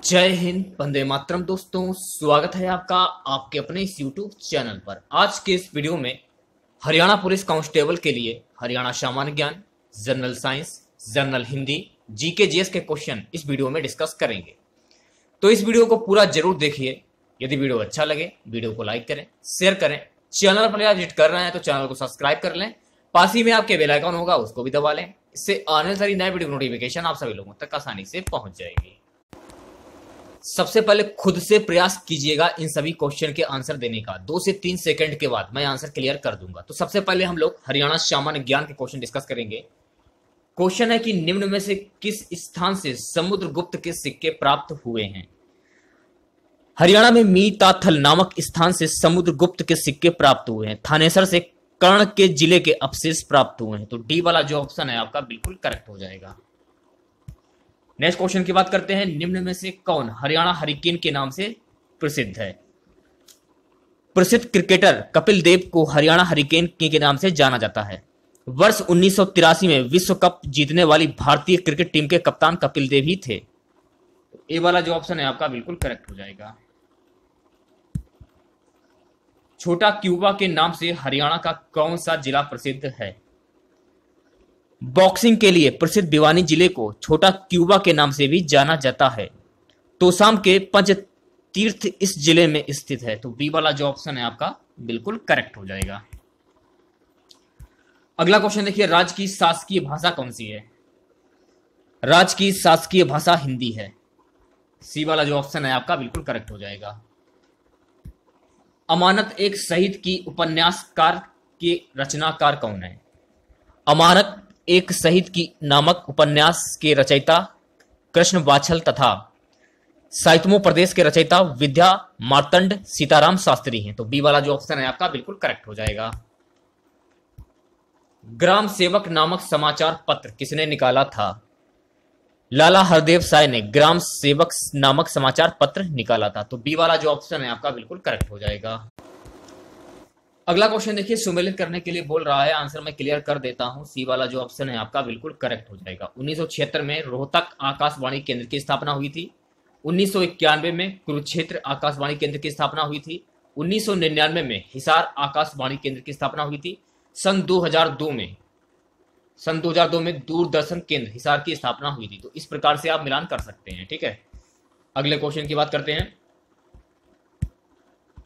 जय हिंद, वंदे मातरम। दोस्तों, स्वागत है आपका आपके अपने इस YouTube चैनल पर। आज के इस वीडियो में हरियाणा पुलिस कांस्टेबल के लिए हरियाणा सामान्य ज्ञान, general science, general Hindi, GK GS के क्वेश्चन इस वीडियो में डिस्कस करेंगे। तो इस वीडियो को पूरा जरूर देखिए। यदि वीडियो अच्छा लगे वीडियो को लाइक करें, शेयर करें। चैनल पर आप विजिट कर रहे हैं तो चैनल को सब्सक्राइब कर लें। पास ही में आपके बेल आइकन होगा, उसको भी दबा लें। इससे आने वाली नई वीडियो नोटिफिकेशन आप सभी लोगों तक आसानी से पहुंच जाएगी। सबसे पहले खुद से प्रयास कीजिएगा इन सभी क्वेश्चन के आंसर देने का। 2 से 3 सेकंड के बाद मैं आंसर क्लियर कर दूंगा। तो सबसे पहले हम लोग हरियाणा सामान्य ज्ञान के क्वेश्चन डिस्कस करेंगे। क्वेश्चन है कि निम्न में से किस स्थान से समुद्रगुप्त के सिक्के प्राप्त हुए हैं। हरियाणा में मीताथल नामक स्थान से समुद्रगुप्त के सिक्के प्राप्त हुए हैं। थानेसर से कर्ण के जिले के अवशेष प्राप्त हुए हैं। तो डी वाला जो ऑप्शन है आपका बिल्कुल करेक्ट हो जाएगा। नेक्स्ट क्वेश्चन की बात करते हैं। निम्न में से कौन हरियाणा हरिकेन के नाम से प्रसिद्ध है। प्रसिद्ध क्रिकेटर कपिल देव को हरियाणा हरिकेन के नाम से जाना जाता है। वर्ष 1983 में विश्व कप जीतने वाली भारतीय क्रिकेट टीम के कप्तान कपिल देव ही थे। ए वाला जो ऑप्शन है आपका बिल्कुल करेक्ट हो जाएगा। छोटा क्यूबा के नाम से हरियाणा का कौन सा जिला प्रसिद्ध है। बॉक्सिंग के लिए प्रसिद्ध भिवानी जिले को छोटा क्यूबा के नाम से भी जाना जाता है। तोसाम के पंच तीर्थ इस जिले में स्थित है। तो बी वाला जो ऑप्शन है आपका बिल्कुल करेक्ट हो जाएगा। अगला क्वेश्चन देखिए, राज्य की शासकीय भाषा कौन सी है। राज्य की शासकीय भाषा हिंदी है। सी वाला जो ऑप्शन है आपका बिल्कुल करेक्ट हो जाएगा। अमानत एक शहीद की उपन्यासकार के रचनाकार कौन है। अमानत एक शहीद की नामक उपन्यास के रचयिता कृष्ण वात्सल तथा साहित्यों प्रदेश के रचयिता विद्या मार्तंड सीताराम शास्त्री हैं। तो बी वाला जो ऑप्शन है आपका बिल्कुल करेक्ट हो जाएगा। ग्राम सेवक नामक समाचार पत्र किसने निकाला था। लाला हरदेव साय ने ग्राम सेवक नामक समाचार पत्र निकाला था। तो बी वाला जो ऑप्शन है आपका बिल्कुल करेक्ट हो जाएगा। अगला क्वेश्चन देखिए, सुमेलित करने के लिए बोल रहा है। आंसर मैं क्लियर कर देता हूं। सी वाला जो ऑप्शन है आपका बिल्कुल करेक्ट हो जाएगा। 1976 में रोहतक आकाशवाणी केंद्र की स्थापना हुई थी। 1991 में कुरुक्षेत्र आकाशवाणी केंद्र की स्थापना हुई थी। 1999 में हिसार आकाशवाणी केंद्र की स्थापना हुई थी। सन 2002 में दूरदर्शन केंद्र हिसार की स्थापना हुई थी। तो इस प्रकार से आप मिलान कर सकते हैं। ठीक है, अगले क्वेश्चन की बात करते हैं।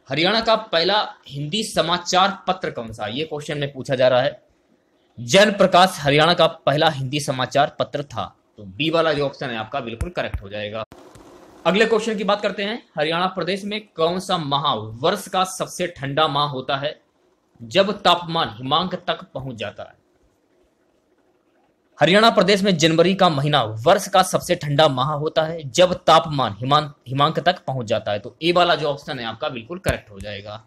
हरियाणा का पहला हिंदी समाचार पत्र कौन सा। यह क्वेश्चन में पूछा जा रहा है। जन प्रकाश हरियाणा का पहला हिंदी समाचार पत्र था। तो बी वाला जो ऑप्शन है आपका बिल्कुल करेक्ट हो जाएगा। अगले क्वेश्चन की बात करते हैं। हरियाणा प्रदेश में कौन सा माह वर्ष का सबसे ठंडा माह होता है जब तापमान हिमांक तक पहुंच जाता है। हरियाणा प्रदेश में जनवरी का महीना वर्ष का सबसे ठंडा माह होता है जब तापमान हिमांक तक पहुंच जाता है। तो ए वाला जो ऑप्शन है आपका बिल्कुल करेक्ट हो जाएगा।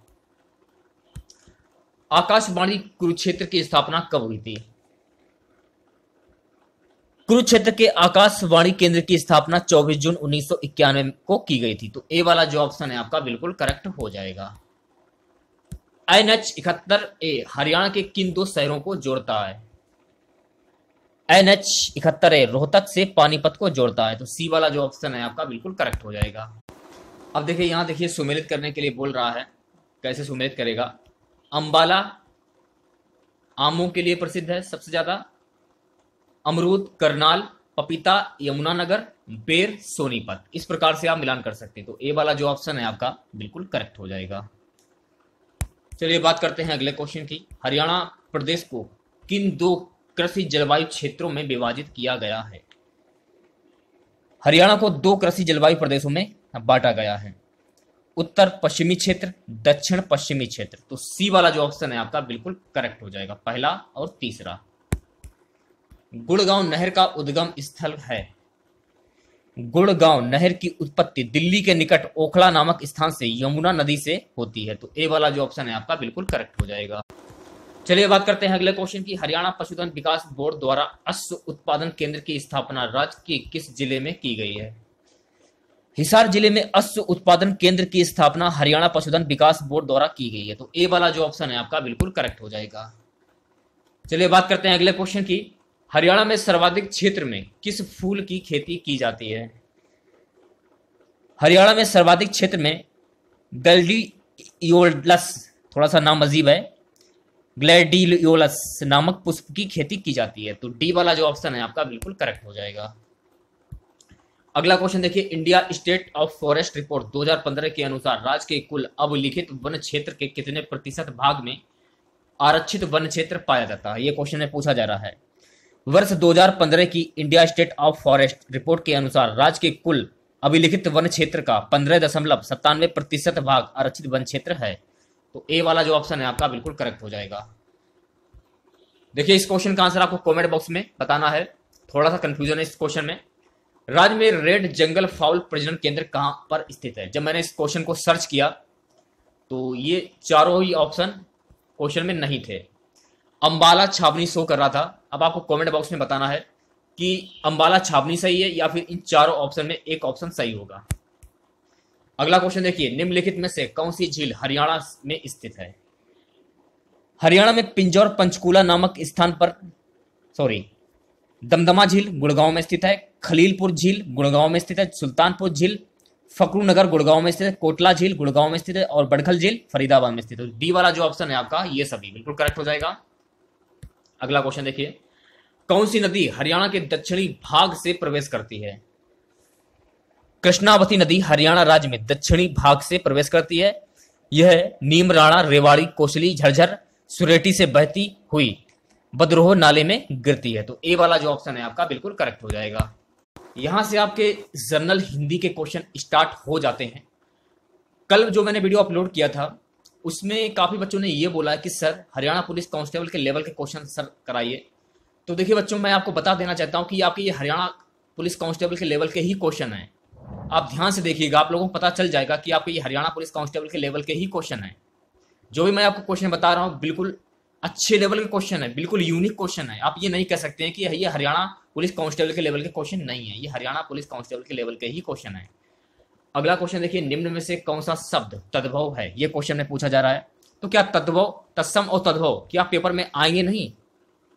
आकाशवाणी कुरुक्षेत्र की स्थापना कब हुई थी। कुरुक्षेत्र के आकाशवाणी केंद्र की स्थापना 24 जून 1991 को की गई थी। तो ए वाला जो ऑप्शन है आपका बिल्कुल करेक्ट हो जाएगा। NH-71A हरियाणा के किन 2 शहरों को जोड़ता है। NH-71A रोहतक से पानीपत को जोड़ता है। तो सी वाला जो ऑप्शन है आपका बिल्कुल करेक्ट हो जाएगा। अब देखिए, यहां देखिए सुमेलित करने के लिए बोल रहा है। कैसे सुमेलित करेगा। अंबाला आमों के लिए प्रसिद्ध है सबसे ज्यादा। अमरूद, करनाल, पपीता, यमुनानगर, बेर, सोनीपत। इस प्रकार से आप मिलान कर सकते हैं। तो ए वाला जो ऑप्शन है आपका बिल्कुल करेक्ट हो जाएगा। चलिए बात करते हैं अगले क्वेश्चन की। हरियाणा प्रदेश को किन 2 कृषि जलवायु क्षेत्रों में विभाजित किया गया है। हरियाणा को 2 कृषि जलवायु प्रदेशों में बांटा गया है। उत्तर पश्चिमी क्षेत्र, दक्षिण पश्चिमी क्षेत्र। तो सी वाला जो ऑप्शन है आपका बिल्कुल करेक्ट हो जाएगा, पहला और तीसरा। गुड़गांव नहर का उद्गम स्थल है। गुड़गांव नहर की उत्पत्ति दिल्ली के निकट ओखला नामक स्थान से यमुना नदी से होती है। तो ए वाला जो ऑप्शन है आपका बिल्कुल करेक्ट हो जाएगा। चलिए बात करते हैं अगले क्वेश्चन की। हरियाणा पशुधन विकास बोर्ड द्वारा अश्व उत्पादन केंद्र की स्थापना राज्य के किस जिले में की गई है। हिसार जिले में अश्व उत्पादन केंद्र की स्थापना हरियाणा पशुधन विकास बोर्ड द्वारा की गई है। तो ए वाला जो ऑप्शन है आपका बिल्कुल करेक्ट हो जाएगा। चलिए बात करते हैं अगले क्वेश्चन की। हरियाणा में सर्वाधिक क्षेत्र में किस फूल की खेती की जाती है। हरियाणा में सर्वाधिक क्षेत्र में ग्लैडियोलस, थोड़ा सा नाम अजीब है, ग्लैडियोलस नामक पुष्प की खेती की जाती है। तो डी वाला जो ऑप्शन है आपका बिल्कुल करेक्ट हो जाएगा। अगला क्वेश्चन देखिए, India state of forest report 2015 के अनुसार राज्य के कुल अभिलिखित वन क्षेत्र के कितने प्रतिशत भाग में आरक्षित वन क्षेत्र पाया जाता है? ये क्वेश्चन में पूछा जा रहा है। वर्ष 2015 की India state of forest report के अनुसार राज्य के कुल अभिलिखित वन क्षेत्र का 15.97% भाग आरक्षित वन क्षेत्र है। तो ए वाला जो ऑप्शन है आपका बिल्कुल करेक्ट हो जाएगा। देखिए, इस क्वेश्चन का आंसर आपको कमेंट बॉक्स में बताना है, थोड़ा सा कंफ्यूजन है इस क्वेश्चन में। राज्य में रेड जंगल फाउल प्रजनन केंद्र कहां पर स्थित है? जब मैंने इस क्वेश्चन को सर्च किया तो ये चारों ही ऑप्शन क्वेश्चन में नहीं थे। अंबाला छावनी शो कर रहा था। अब आपको कमेंट बॉक्स में बताना है कि अंबाला छावनी सही है या फिर इन चारों ऑप्शन में एक ऑप्शन सही होगा। अगला क्वेश्चन देखिए, निम्नलिखित में से कौन सी झील हरियाणा में स्थित है? हरियाणा में पिंजौर पंचकूला नामक स्थान पर, दमदमा झील गुड़गांव में स्थित है, खलीलपुर झील गुड़गांव में स्थित है, सुल्तानपुर झील फकरूनगर गुड़गांव में स्थित है, कोटला झील गुड़गांव में स्थित है और बड़खल झील फरीदाबाद में स्थित है। डी वाला जो ऑप्शन है आपका ये सभी बिल्कुल करेक्ट हो जाएगा। अगला क्वेश्चन देखिए, कौन सी नदी हरियाणा के दक्षिणी भाग से प्रवेश करती है? कृष्णावती नदी हरियाणा राज्य में दक्षिणी भाग से प्रवेश करती है। यह नीमराणा, रेवाड़ी, कोसली, झज्जर, सुरेटी से बहती हुई बदरोह नाले में गिरती है। तो ए वाला जो ऑप्शन है आपका बिल्कुल करेक्ट हो जाएगा। यहां से आपके जनरल हिंदी के क्वेश्चन स्टार्ट हो जाते हैं। कल जो मैंने वीडियो अपलोड किया था उसमें काफी बच्चों ने ये बोला कि सर हरियाणा पुलिस कांस्टेबल के लेवल के क्वेश्चन सर कराइए। तो देखिए बच्चों, मैं आपको बता देना चाहता हूं कि आपके ये हरियाणा पुलिस कांस्टेबल के लेवल के ही क्वेश्चन हैं। आप ध्यान से देखिएगा, आप लोगों को पता चल जाएगा कि आपके ये हरियाणा पुलिस कांस्टेबल के लेवल के ही क्वेश्चन हैं। जो भी मैं आपको क्वेश्चन बता रहा हूँ बिल्कुल अच्छे लेवल के क्वेश्चन है, बिल्कुल यूनिक क्वेश्चन है। आप ये नहीं कह सकते हैं कि ये हरियाणा पुलिस कांस्टेबल के लेवल के क्वेश्चन नहीं है, ये हरियाणा पुलिस कांस्टेबल के लेवल के ही क्वेश्चन है। अगला क्वेश्चन देखिए, निम्न में से कौन सा शब्द तद्भव है? ये क्वेश्चन में पूछा जा रहा है। तो क्या तद्भव, तत्सम और तद्भव क्या पेपर में आएंगे? नहीं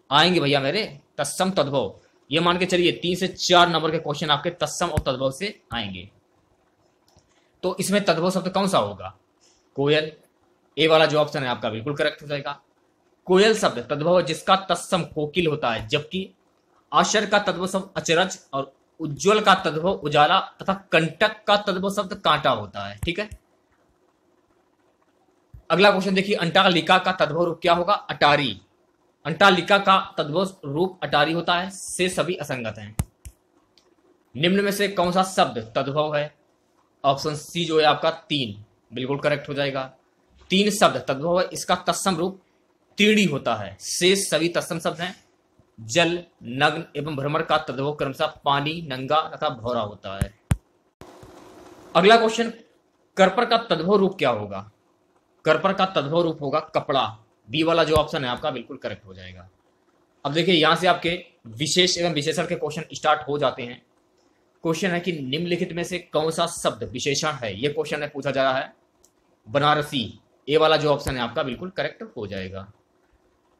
आएंगे भैया मेरे, तत्सम तद्भव ये मान के चलिए 3 से 4 नंबर के क्वेश्चन आपके तत्सम और तद्भव से आएंगे। तो इसमें तद्भव शब्द कौन सा होगा? कोयल। ए वाला जो ऑप्शन है आपका बिल्कुल करेक्ट हो जाएगा। कोयल शब्द तद्भव है जिसका तत्सम कोकिल होता है, जबकि आशर का तद्भव शब्द अचरज और उज्ज्वल का तद्भव उजाला तथा कंटक का तद्भव शब्द कांटा होता है। ठीक है। अगला क्वेश्चन देखिए, अंटालिका का तद्भव रूप क्या होगा? अटारी। अंटालिका का तद्भव रूप अटारी होता है, से सभी असंगत हैं। निम्न में से कौन सा शब्द तद्भव है? ऑप्शन सी जो है आपका 3 बिल्कुल करेक्ट हो जाएगा। 3 शब्द तद्भव है, इसका तत्सम रूप तीड़ी होता है, शेष सभी तत्सम शब्द हैं। जल, नग्न एवं भ्रमर का तद्भव क्रमशः पानी, नंगा तथा भौरा होता है। अगला क्वेश्चन, करपर का तद्भव रूप क्या होगा? करपर का तद्भव रूप होगा कपड़ा। बी वाला जो ऑप्शन है आपका बिल्कुल करेक्ट हो जाएगा। अब देखिए यहां से आपके विशेष एवं विशेषण के क्वेश्चन स्टार्ट हो जाते हैं। क्वेश्चन है कि निम्नलिखित में से कौन सा शब्द विशेषण है? ये क्वेश्चन में पूछा जा रहा है। बनारसी। ए वाला जो ऑप्शन है आपका बिल्कुल करेक्ट हो जाएगा।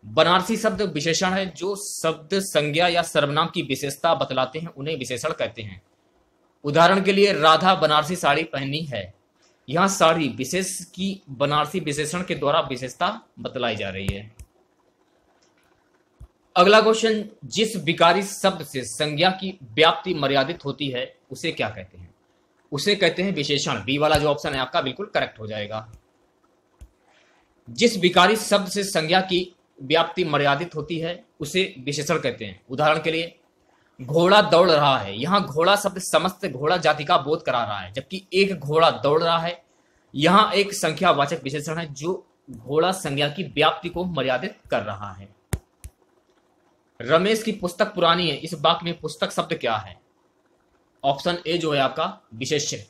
बनारसी शब्द विशेषण है, जो शब्द संज्ञा या सर्वनाम की विशेषता बतलाते हैं उन्हें विशेषण कहते हैं। उदाहरण के लिए राधा बनारसी साड़ी पहनी है। यहां साड़ी विशेष की बनारसी विशेषण के द्वारा विशेषता बतलाई जा रही है। अगला क्वेश्चन, जिस विकारी शब्द से संज्ञा की व्याप्ति मर्यादित होती है उसे क्या कहते हैं? उसे कहते हैं विशेषण। बी वाला जो ऑप्शन है आपका बिल्कुल करेक्ट हो जाएगा। जिस विकारी शब्द से संज्ञा की व्याप्ति मर्यादित होती है उसे विशेषण कहते हैं। उदाहरण के लिए घोड़ा दौड़ रहा है। यहां घोड़ा शब्द समस्त घोड़ा जाति का बोध करा रहा है, जबकि एक घोड़ा दौड़ रहा है यहां एक संख्यावाचक विशेषण है जो घोड़ा संज्ञा की व्याप्ति को मर्यादित कर रहा है। रमेश की पुस्तक पुरानी है। इस वाक्य में पुस्तक शब्द क्या है? ऑप्शन ए जो है आपका विशेष्य।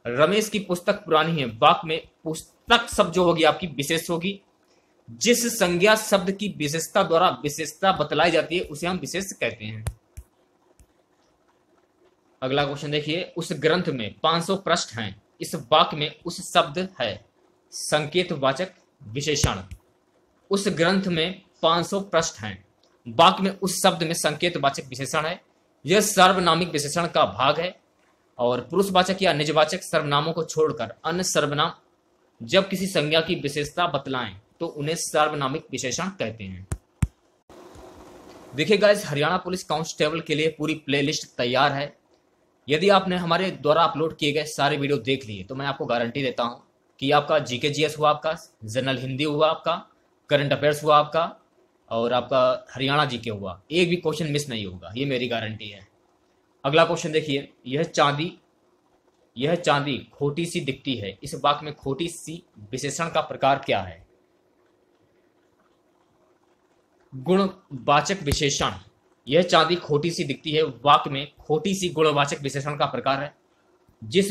रमेश की पुस्तक पुरानी है, वाक्य में पुस्तक शब्द जो होगी आपकी विशेष होगी। जिस संज्ञा शब्द की विशेषता द्वारा विशेषता बतलाई जाती है उसे हम विशेष कहते हैं। अगला क्वेश्चन देखिए, उस ग्रंथ में 500 पृष्ठ हैं। इस वाक्य में उस शब्द है संकेतवाचक विशेषण। उस ग्रंथ में 500 पृष्ठ हैं, वाक्य में उस शब्द में संकेतवाचक विशेषण है। यह सार्वनामिक विशेषण का भाग है और पुरुषवाचक या निजवाचक सर्वनामों को छोड़कर अन्य सर्वनाम जब किसी संज्ञा की विशेषता बतलाएं तो उन्हें सार्वनामिक विशेषण कहते हैं। देखिए गाइस, हरियाणा पुलिस कांस्टेबल के लिए पूरी प्लेलिस्ट तैयार है। यदि आपने हमारे द्वारा अपलोड किए गए सारे वीडियो देख लिए तो मैं आपको गारंटी देता हूं कि आपका जीके जीएस हुआ, आपका जनरल हिंदी हुआ, आपका करंट अफेयर्स हुआ, आपका और आपका हरियाणा जीके हुआ, एक भी क्वेश्चन मिस नहीं होगा, ये मेरी गारंटी है। अगला क्वेश्चन देखिए, यह चांदी खोटी सी दिखती है, इस वाक्य में खोटी सी विशेषण का प्रकार क्या है? गुणवाचक विशेषण। यह चांदी खोटी सी दिखती है वाक्य में खोटी सी गुणवाचक विशेषण का प्रकार है। जिस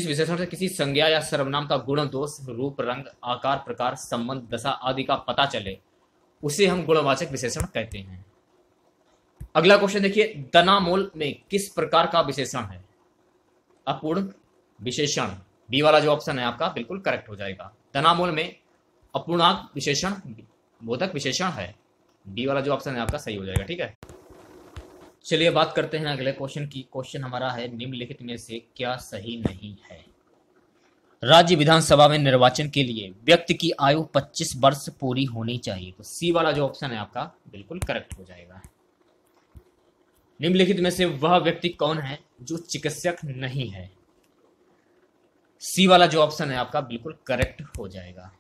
विशेषण से किसी संज्ञा या सर्वनाम का गुण, दोष, रूप, रंग, आकार, प्रकार, संबंध, दशा आदि का पता चले उसे हम गुणवाचक विशेषण कहते हैं। अगला क्वेश्चन देखिए, दनामूल में किस प्रकार का विशेषण है? अपूर्ण विशेषण। बी वाला जो ऑप्शन है आपका बिल्कुल करेक्ट हो जाएगा। दनामूल में अपूर्णांक विशेषण बोधक विशेषण है। डी वाला जो ऑप्शन है आपका सही हो जाएगा। ठीक है, चलिए बात करते हैं अगले क्वेश्चन की। क्वेश्चन हमारा है, निम्नलिखित में से क्या सही नहीं है? राज्य विधानसभा में निर्वाचन के लिए व्यक्ति की आयु 25 वर्ष पूरी होनी चाहिए। तो सी वाला जो ऑप्शन है आपका बिल्कुल करेक्ट हो जाएगा। निम्नलिखित में से वह व्यक्ति कौन है जो चिकित्सक नहीं है? सी वाला जो ऑप्शन है आपका बिल्कुल करेक्ट हो जाएगा।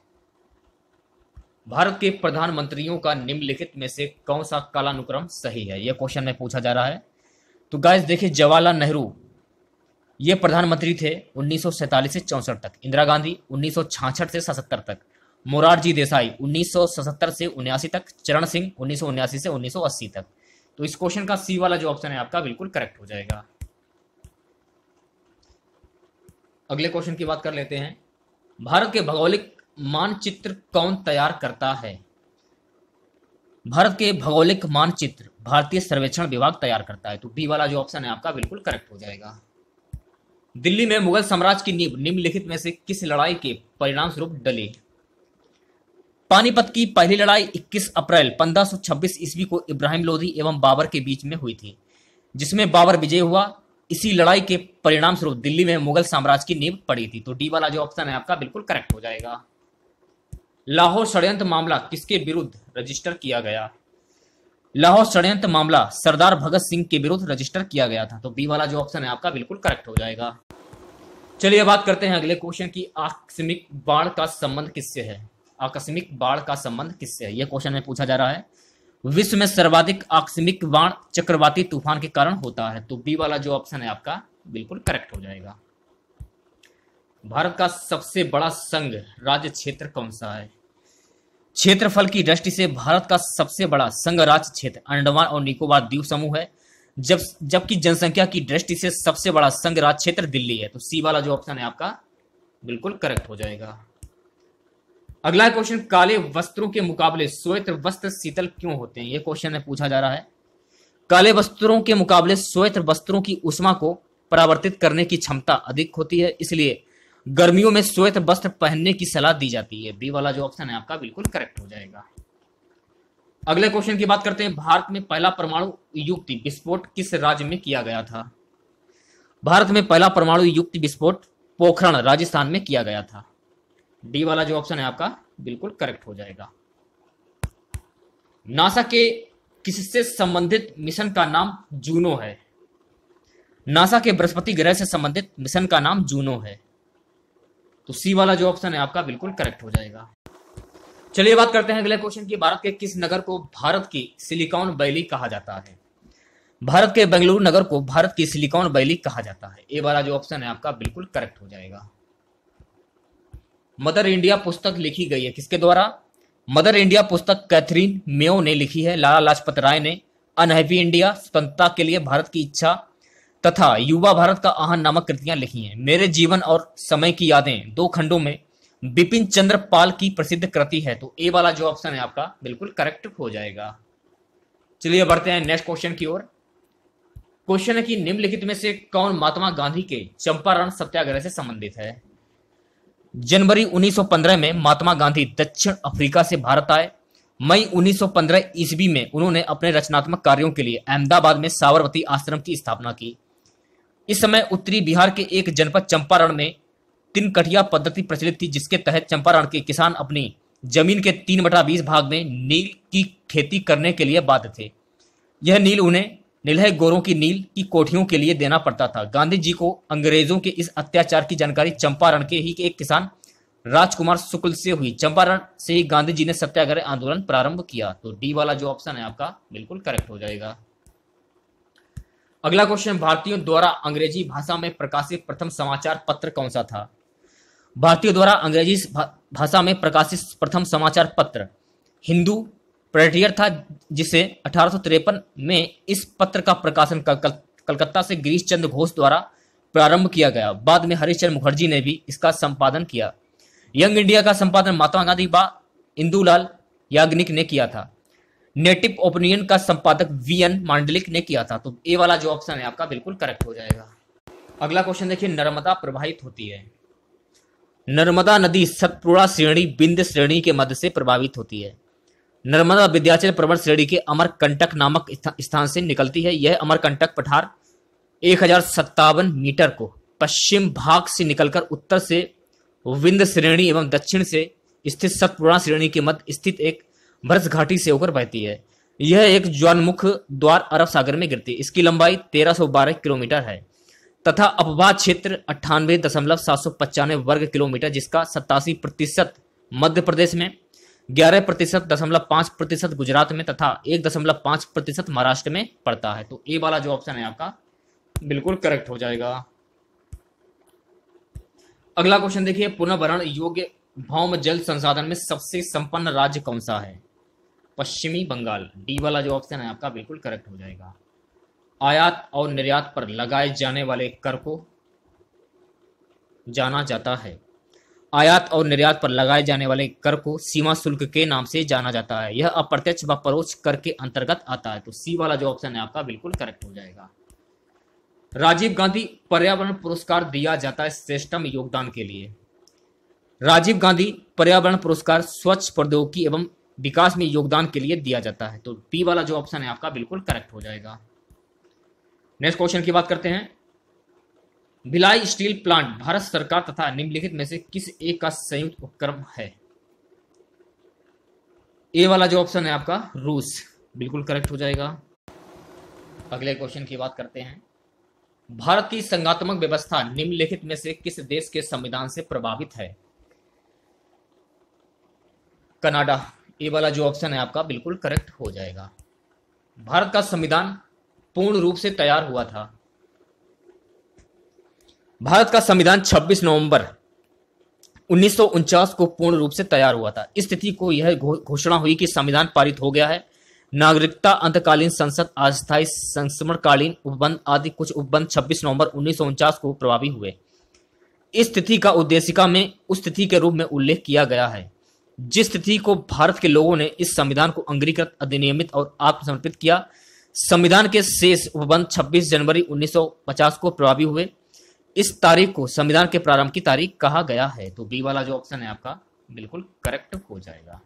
भारत के प्रधानमंत्रियों का निम्नलिखित में से कौन सा कालानुक्रम सही है? यह क्वेश्चन में पूछा जा रहा है। तो गाइस देखिए, जवाहरलाल नेहरू ये प्रधानमंत्री थे 1947 से 64 तक, इंदिरा गांधी 1966 से 77 तक, मोरारजी देसाई 1977 से 79 तक, चरण सिंह 1979 से 1980 तक। तो इस क्वेश्चन का सी वाला जो ऑप्शन है आपका बिल्कुल करेक्ट हो जाएगा। अगले क्वेश्चन की बात कर लेते हैं। भारत के भौगोलिक मानचित्र कौन तैयार करता है? भारत के भौगोलिक मानचित्र भारतीय सर्वेक्षण विभाग तैयार करता है। तो बी वाला जो ऑप्शन है आपका बिल्कुल करेक्ट हो जाएगा। दिल्ली में मुगल साम्राज्य की नींव निम्नलिखित में से किस लड़ाई के परिणाम स्वरूप डली? पानीपत की पहली लड़ाई 21 अप्रैल 1526 ईस्वी को इब्राहिम लोधी एवं बाबर के बीच में हुई थी, जिसमें बाबर विजय हुआ। इसी लड़ाई के परिणाम स्वरूप दिल्ली में मुगल साम्राज्य की नींव पड़ी थी। तो डी वाला जो ऑप्शन है आपका बिल्कुल करेक्ट हो जाएगा। लाहौर षड्यंत्र मामला किसके विरुद्ध रजिस्टर किया गया? लाहौर षड्यंत्र मामला सरदार भगत सिंह के विरुद्ध रजिस्टर किया गया था। तो बी वाला जो ऑप्शन है आपका बिल्कुल करेक्ट हो जाएगा। चलिए बात करते हैं अगले क्वेश्चन की, आकस्मिक बाढ़ का संबंध किससे है? आकस्मिक बाढ़ का संबंध किससे है? यह क्वेश्चन में पूछा जा रहा है। विश्व में सर्वाधिक आकस्मिक बाढ़ चक्रवाती तूफान के कारण होता है। तो बी वाला जो ऑप्शन है आपका बिल्कुल करेक्ट हो जाएगा। भारत का सबसे बड़ा संघ राज्य क्षेत्र कौन सा है? क्षेत्रफल की दृष्टि से भारत का सबसे बड़ा संघ राज्य क्षेत्र अंडमान और निकोबार द्वीप समूह है, जबकि जनसंख्या की दृष्टि से सबसे बड़ा संघ राज्य क्षेत्र दिल्ली है। तो सी वाला जो ऑप्शन है आपका बिल्कुल करेक्ट हो जाएगा। अगला क्वेश्चन, काले वस्त्रों के मुकाबले श्वेत वस्त्र शीतल क्यों होते हैं? यह क्वेश्चन में पूछा जा रहा है। काले वस्त्रों के मुकाबले श्वेत वस्त्रों की ऊष्मा को परावर्तित करने की क्षमता अधिक होती है, इसलिए गर्मियों में श्वेत वस्त्र पहनने की सलाह दी जाती है। बी वाला जो ऑप्शन है आपका बिल्कुल करेक्ट हो जाएगा। अगले क्वेश्चन की बात करते हैं। भारत में पहला परमाणु युक्त विस्फोट किस राज्य में किया गया था? भारत में पहला परमाणु युक्त विस्फोट पोखरण राजस्थान में किया गया था। डी वाला जो ऑप्शन है आपका बिल्कुल करेक्ट हो जाएगा। नासा के किससे संबंधित मिशन का नाम जूनो है? नासा के बृहस्पति ग्रह से संबंधित मिशन का नाम जूनो है। तो सी वाला जो ऑप्शन है आपका बिल्कुल करेक्ट हो जाएगा। चलिए बात करते हैं अगले क्वेश्चन की। भारत के किस नगर को भारत की सिलिकॉन वैली कहा जाता है? भारत के बेंगलुरु नगर को भारत की सिलिकॉन वैली कहा जाता है। ए वाला जो ऑप्शन है आपका बिल्कुल करेक्ट हो जाएगा। मदर इंडिया पुस्तक लिखी गई है किसके द्वारा? मदर इंडिया पुस्तक कैथरीन मेयो ने लिखी है। लाला लाजपत राय ने अनहैप्पी इंडिया, स्वतंत्रता के लिए भारत की इच्छा तथा युवा भारत का आहन नामक कृतियां लिखी हैं। मेरे जीवन और समय की यादें 2 खंडों में बिपिन चंद्र पाल की प्रसिद्ध कृति है। तो ए वाला जो ऑप्शन है आपका बिल्कुल करेक्ट हो जाएगा। चलिए बढ़ते हैं नेक्स्ट क्वेश्चन की ओर। क्वेश्चन है कि निम्नलिखित में से कौन महात्मा गांधी के चंपारण सत्याग्रह से संबंधित है? जनवरी 1915 में महात्मा गांधी दक्षिण अफ्रीका से भारत आए। मई 1915 ईस्वी में उन्होंने अपने रचनात्मक कार्यों के लिए अहमदाबाद में साबरमती आश्रम की स्थापना की। इस समय उत्तरी बिहार के एक जनपद चंपारण में 3 कठिया पद्धति प्रचलित थी, जिसके तहत चंपारण के किसान अपनी जमीन के 3/20 भाग में नील की खेती करने के लिए बाध्य थे। यह नील उन्हें नीलहे गोरों की नील की कोठियों के लिए देना पड़ता था। गांधी जी को अंग्रेजों के इस अत्याचार की जानकारी चंपारण के ही एक किसान राजकुमार शुक्ल से हुई। चंपारण से ही गांधी जी ने सत्याग्रह आंदोलन प्रारंभ किया। तो डी वाला जो ऑप्शन है आपका बिल्कुल करेक्ट हो जाएगा। अगला क्वेश्चन, भारतीयों द्वारा अंग्रेजी भाषा में प्रकाशित प्रथम समाचार पत्र कौन सा था? भारतीयों द्वारा अंग्रेजी भाषा में प्रकाशित प्रथम समाचार पत्र हिंदू प्रेटियर था, जिसे 1853 में इस पत्र का प्रकाशन कलकत्ता से गिरीश चंद्र घोष द्वारा प्रारंभ किया गया। बाद में हरिश्चंद्र मुखर्जी ने भी इसका संपादन किया। यंग इंडिया का संपादन महात्मा गांधी व इंदुलाल याग्निक ने किया था। नेटिव ओपिनियन का संपादक वीएन मांडलिक ने किया था। तो ए वाला जो ऑप्शन है आपका बिल्कुल करेक्ट हो जाएगा। अगला क्वेश्चन देखिए, नर्मदा प्रवाहित होती है। नर्मदा नदी सतपुड़ा श्रेणी बिंद श्रेणी के मध्य से प्रभावित होती है। नर्मदा विंध्याचल पर्वत श्रेणी के अमरकंटक नामक स्थान से निकलती है। यह अमरकंटक पठार 1057 मीटर को पश्चिम भाग से निकलकर उत्तर से विंध्य श्रेणी एवं दक्षिण से स्थित सतपुड़ा श्रेणी के मध्य स्थित एक भरस घाटी से होकर बहती है। यह एक ज्वालामुख द्वार अरब सागर में गिरती है। इसकी लंबाई 1312 किलोमीटर है तथा अपवाद क्षेत्र 98.795 वर्ग किलोमीटर, जिसका 87% मध्य प्रदेश में, 11.5% गुजरात में तथा 1.5% महाराष्ट्र में पड़ता है। तो ए वाला जो ऑप्शन है आपका बिल्कुल करेक्ट हो जाएगा। अगला क्वेश्चन देखिए, पुनर्भरण योग्य भौम जल संसाधन में सबसे संपन्न राज्य कौन सा है? पश्चिमी बंगाल। डी वाला जो ऑप्शन है आपका बिल्कुल करेक्ट हो जाएगा। आयात और निर्यात पर लगाए जाने वाले कर को जाना जाता है। आयात और निर्यात पर लगाए जाने वाले कर को सीमा शुल्क के नाम से जाना जाता है। यह अप्रत्यक्ष व परोक्ष कर के अंतर्गत आता है। तो सी वाला जो ऑप्शन है आपका बिल्कुल करेक्ट हो जाएगा। राजीव गांधी पर्यावरण पुरस्कार दिया जाता है श्रेष्ठतम योगदान के लिए। राजीव गांधी पर्यावरण पुरस्कार स्वच्छ प्रौद्योगिकी एवं विकास में योगदान के लिए दिया जाता है। तो बी वाला जो ऑप्शन है आपका बिल्कुल करेक्ट हो जाएगा। नेक्स्ट क्वेश्चन की बात करते हैं। भिलाई स्टील प्लांट भारत सरकार तथा निम्नलिखित में से किस एक का संयुक्त उपक्रम है? ए वाला जो ऑप्शन है आपका रूस, बिल्कुल करेक्ट हो जाएगा। अगले क्वेश्चन की बात करते हैं। भारत की संघात्मक व्यवस्था निम्नलिखित में से किस देश के संविधान से प्रभावित है? कनाडा। ए वाला जो ऑप्शन है आपका बिल्कुल करेक्ट हो जाएगा। भारत का संविधान पूर्ण रूप से तैयार हुआ था। भारत का संविधान 26 नवंबर 1949 को पूर्ण रूप से तैयार हुआ था। इस तिथि को यह घोषणा हुई कि संविधान पारित हो गया है। नागरिकता अंतकालीन संसद अस्थायी संस्मरणकालीन उपबंध आदि कुछ उपबंध 26 नवंबर 1949 को प्रभावी हुए। इस तिथि का उद्देशिका में उस तिथि के रूप में उल्लेख किया गया है जिस तिथि को भारत के लोगों ने इस संविधान को अंगीकृत, अधिनियमित और आत्मसमर्पित किया। संविधान के शेष उपबंध 26 जनवरी 1950 को प्रभावी हुए। इस तारीख को संविधान के प्रारंभ की तारीख कहा गया है। तो बी वाला जो ऑप्शन है आपका बिल्कुल करेक्ट हो जाएगा।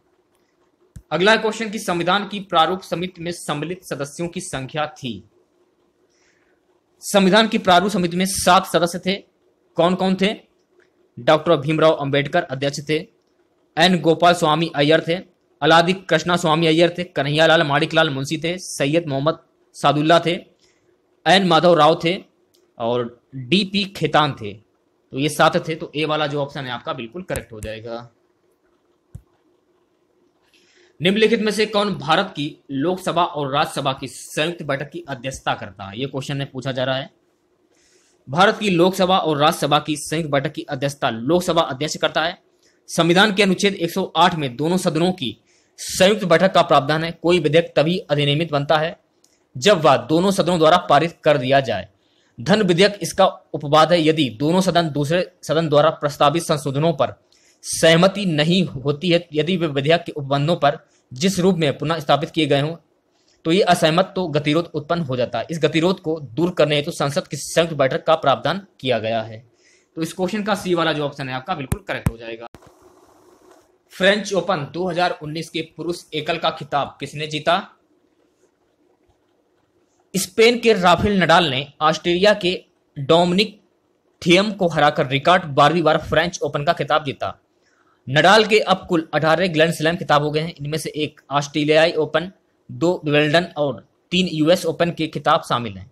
अगला क्वेश्चन की संविधान की प्रारूप समिति में सम्मिलित सदस्यों की संख्या थी। संविधान की प्रारूप समिति में 7 सदस्य थे। कौन कौन थे? डॉक्टर भीमराव अंबेडकर अध्यक्ष थे, एन गोपाल स्वामी अय्यर थे, अलादी कृष्णा स्वामी अय्यर थे, कन्हैयालाल माणिकलाल मुंशी थे, सैयद मोहम्मद सादुल्ला थे, एन माधव राव थे और डीपी खेतान थे। तो ये 7 थे। तो ए वाला जो ऑप्शन है आपका बिल्कुल करेक्ट हो जाएगा। निम्नलिखित में से कौन भारत की लोकसभा और राज्यसभा की संयुक्त बैठक की अध्यक्षता करता है? ये क्वेश्चन में पूछा जा रहा है। भारत की लोकसभा और राज्यसभा की संयुक्त बैठक की अध्यक्षता लोकसभा अध्यक्ष करता है। संविधान के अनुच्छेद 108 में दोनों सदनों की संयुक्त बैठक का प्रावधान है। कोई विधेयक तभी अधिनियमित बनता है जब वह दोनों सदनों द्वारा पारित कर दिया जाए। धन विधेयक इसका उपवाद है। यदि दोनों सदन दूसरे सदन द्वारा प्रस्तावित संशोधनों पर सहमति नहीं होती है, यदि वे विधेयक के उपबंधों पर जिस रूप में पुनः स्थापित किए गए हों, तो ये असहमत तो गतिरोध उत्पन्न हो जाता है। इस गतिरोध को दूर करने हेतु संसद की संयुक्त बैठक का प्रावधान किया गया है। तो इस क्वेश्चन का सी वाला जो ऑप्शन है आपका बिल्कुल करेक्ट हो जाएगा। फ्रेंच ओपन 2019 के पुरुष एकल का खिताब किसने जीता? स्पेन के राफेल नडाल ने ऑस्ट्रेलिया के डोमिनिक थियम को हराकर रिकार्ड 12वीं बार फ्रेंच ओपन का खिताब जीता। नडाल के अब कुल 18 ग्रैंड स्लैम खिताब हो गए हैं। इनमें से एक ऑस्ट्रेलियाई ओपन, 2 विंबलडन और 3 यूएस ओपन के खिताब शामिल हैं।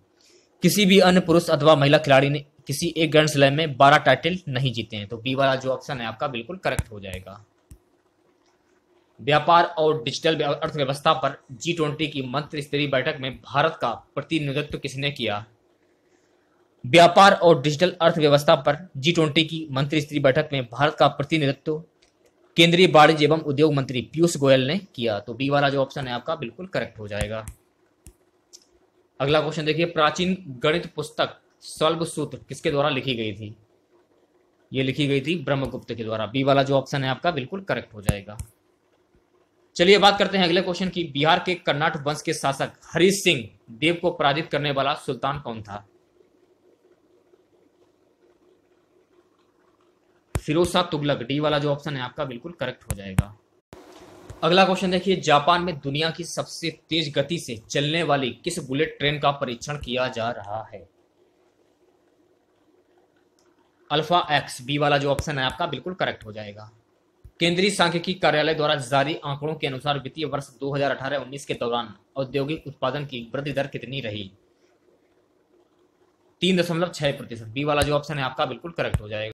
किसी भी अन्य पुरुष अथवा महिला खिलाड़ी ने किसी एक ग्रैंड स्लैम में 12 टाइटल नहीं जीते हैं। तो बी वाला जो ऑप्शन है आपका बिल्कुल करेक्ट हो जाएगा। व्यापार और डिजिटल अर्थव्यवस्था पर G20 की मंत्री स्तरीय बैठक में भारत का प्रतिनिधित्व किसने किया? व्यापार और डिजिटल अर्थव्यवस्था पर G20 की मंत्री स्तरीय बैठक में भारत का प्रतिनिधित्व केंद्रीय वाणिज्य एवं उद्योग मंत्री पीयूष गोयल ने किया। तो बी वाला जो ऑप्शन है आपका बिल्कुल करेक्ट हो जाएगा। अगला क्वेश्चन देखिए, प्राचीन गणित पुस्तक शल्ब सूत्र किसके द्वारा लिखी गई थी? ये लिखी गई थी ब्रह्मगुप्त के द्वारा। बी वाला जो ऑप्शन है आपका बिल्कुल करेक्ट हो जाएगा। चलिए बात करते हैं अगले क्वेश्चन की। बिहार के कर्नाट वंश के शासक हरीश सिंह देव को पराजित करने वाला सुल्तान कौन था? फिरोज शाह तुगलक। डी वाला जो ऑप्शन है आपका बिल्कुल करेक्ट हो जाएगा। अगला क्वेश्चन देखिए, जापान में दुनिया की सबसे तेज गति से चलने वाली किस बुलेट ट्रेन का परीक्षण किया जा रहा है? Alpha x. बी वाला जो ऑप्शन है आपका बिल्कुल करेक्ट हो जाएगा। केंद्रीय सांख्यिकी कार्यालय द्वारा जारी आंकड़ों के अनुसार वित्तीय वर्ष 2018-19 के दौरान औद्योगिक उत्पादन की वृद्धि दर कितनी रही? 3.6%। बी वाला जो ऑप्शन है आपका बिल्कुल करेक्ट हो जाएगा।